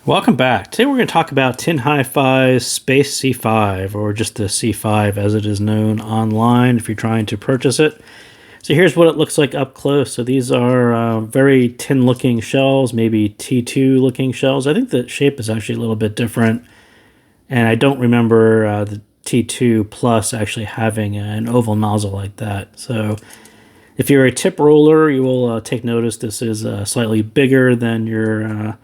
Welcome back. Today we're going to talk about TINHIFI's Space C5, or just the C5 as it is known online if you're trying to purchase it. So here's what it looks like up close. So these are very tin looking shells, maybe T2 looking shells. I think the shape is actually a little bit different, and I don't remember the T2 Plus actually having an oval nozzle like that. So if you're a tip roller, you will take notice this is slightly bigger than your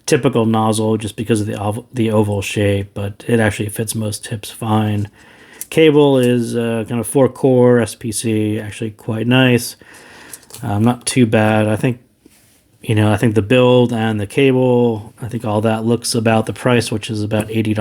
typical nozzle just because of the oval shape, but it actually fits most tips fine. Cable is kind of 4-core SPC, actually quite nice. Not too bad. I think the build and the cable, I think all that looks about the price, which is about $80.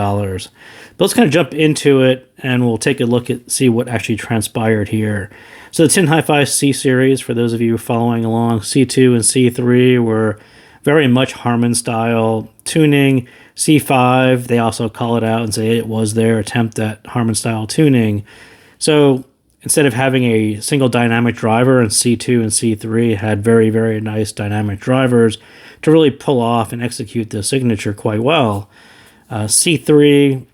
But let's kind of jump into it and we'll take a look at see what actually transpired here. So the TINHIFI C series, for those of you following along, C2 and C3 were very much Harman style tuning. C5, they also call it out and say it was their attempt at Harman style tuning. So instead of having a single dynamic driver, and C2 and C3 had very, very nice dynamic drivers to really pull off and execute the signature quite well. C3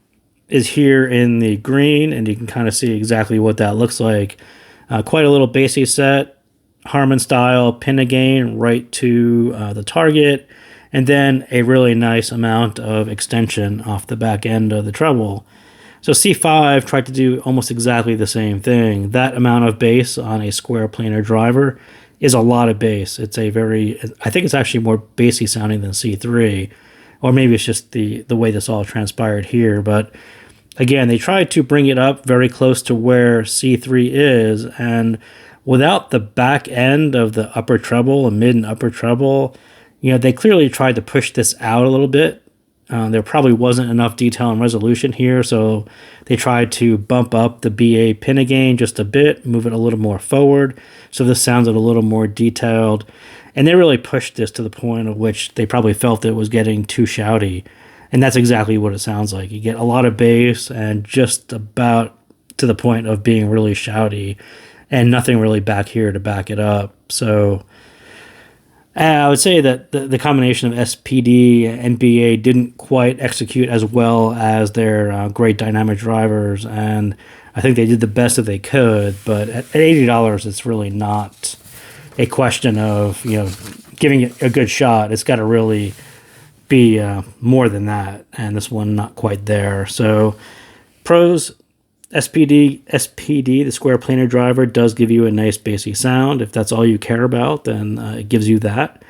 is here in the green, and you can kind of see exactly what that looks like. Quite a little bassy set. Harman style pin again right to the target, and then a really nice amount of extension off the back end of the treble. So C5 tried to do almost exactly the same thing. That amount of bass on a square planar driver is a lot of bass. I think it's actually more bassy sounding than C3, or maybe it's just the way this all transpired here. But again, they tried to bring it up very close to where C3 is, and without the back end of the upper treble, and mid and upper treble, they clearly tried to push this out a little bit. There probably wasn't enough detail and resolution here, so they tried to bump up the BA pin again just a bit, move it a little more forward, so this sounded a little more detailed. And they really pushed this to the point of which they probably felt it was getting too shouty. And that's exactly what it sounds like. You get a lot of bass and just about to the point of being really shouty, and nothing really back here to back it up. So I would say that the combination of SPD and BA didn't quite execute as well as their great dynamic drivers, and I think they did the best that they could, but at $80, it's really not a question of giving it a good shot. It's got to really be more than that, and this one not quite there. So pros: SPD, the square planar driver, does give you a nice bassy sound. If that's all you care about, then it gives you that.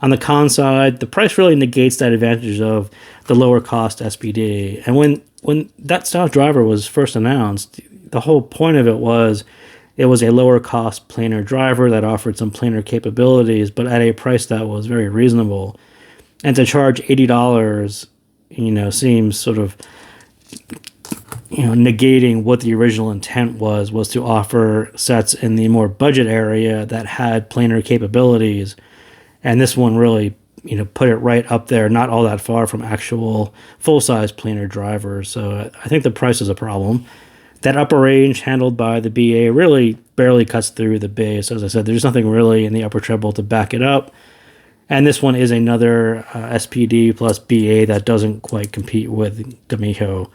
On the con side, the price really negates that advantage of the lower cost SPD. And when that style driver was first announced, the whole point of it was a lower cost planar driver that offered some planar capabilities, but at a price that was very reasonable. And to charge $80, seems sort of negating what the original intent was to offer sets in the more budget area that had planar capabilities. And this one really, put it right up there, not all that far from actual full-size planar drivers. So I think the price is a problem. That upper range handled by the BA really barely cuts through the bass. As I said, there's nothing really in the upper treble to back it up. And this one is another SPD plus BA that doesn't quite compete with Gamiho.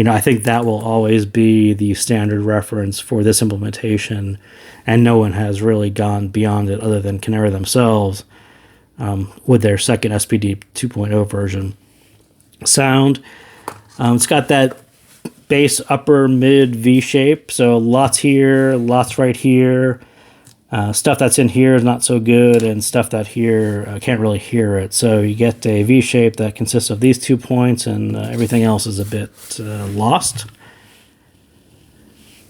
I think that will always be the standard reference for this implementation, and no one has really gone beyond it other than Canera themselves with their second SPD 2.0 version. Sound, it's got that bass upper mid V shape, so lots here, lots right here. Stuff that's in here is not so good, and stuff that here can't really hear it. So you get a V shape that consists of these 2 points, and everything else is a bit lost.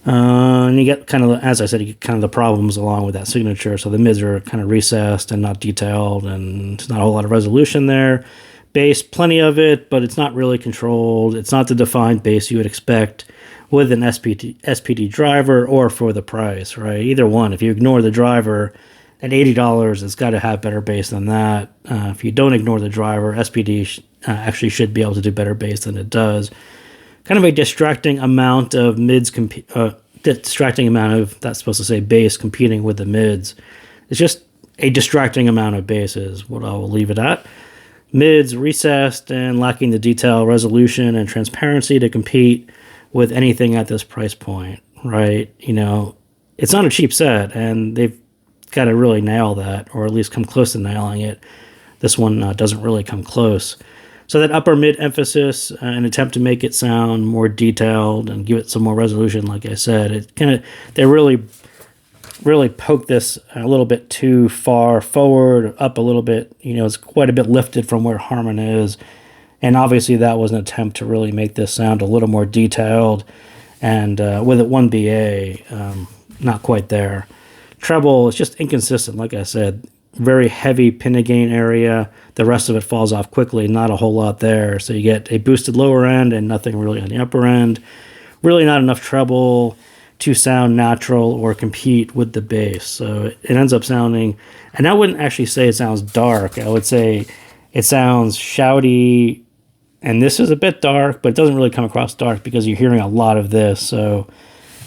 And you get kind of, as I said, you get kind of the problems along with that signature. So the mids are kind of recessed and not detailed, and there's not a whole lot of resolution there. Bass, plenty of it, but it's not really controlled. It's not the defined bass you would expect with an SPD driver or for the price, right? Either one. If you ignore the driver, at $80, it's got to have better bass than that. If you don't ignore the driver, SPD actually should be able to do better bass than it does. Kind of a distracting amount of mids, distracting amount of, that's supposed to say bass competing with the mids. It's just a distracting amount of bass is what I will leave it at. Mids recessed and lacking the detail, resolution, and transparency to compete with anything at this price point, right? You know, it's not a cheap set, and they've got to really nail that, or at least come close to nailing it. This one doesn't really come close. So that upper mid emphasis, an attempt to make it sound more detailed and give it some more resolution, like I said, it kind of, they really poked this a little bit too far forward, up a little bit. You know, it's quite a bit lifted from where Harman is. And obviously that was an attempt to really make this sound a little more detailed. And with it 1BA, not quite there. Treble is just inconsistent, like I said. Very heavy pin to gain area. The rest of it falls off quickly. Not a whole lot there. So you get a boosted lower end and nothing really on the upper end. Really not enough treble to sound natural or compete with the bass. So it ends up sounding, and I wouldn't actually say it sounds dark. I would say it sounds shouty, and this is a bit dark, but it doesn't really come across dark because you're hearing a lot of this. So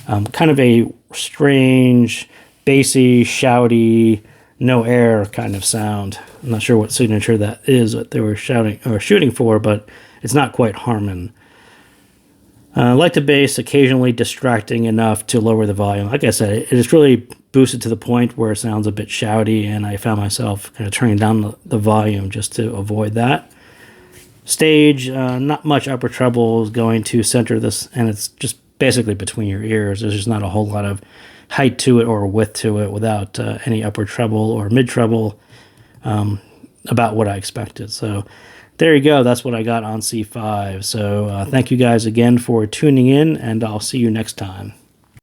kind of a strange, bassy, shouty, no air kind of sound. I'm not sure what signature that is that they were shouting or shooting for, but it's not quite Harman. Like the bass, occasionally distracting enough to lower the volume. Like I said, it is really boosted to the point where it sounds a bit shouty, and I found myself kind of turning down the volume just to avoid that. Stage, not much upper treble is going to center this, and it's just basically between your ears. There's just not a whole lot of height to it or width to it without any upper treble or mid treble, about what I expected. So there you go. That's what I got on C5. So thank you guys again for tuning in, and I'll see you next time.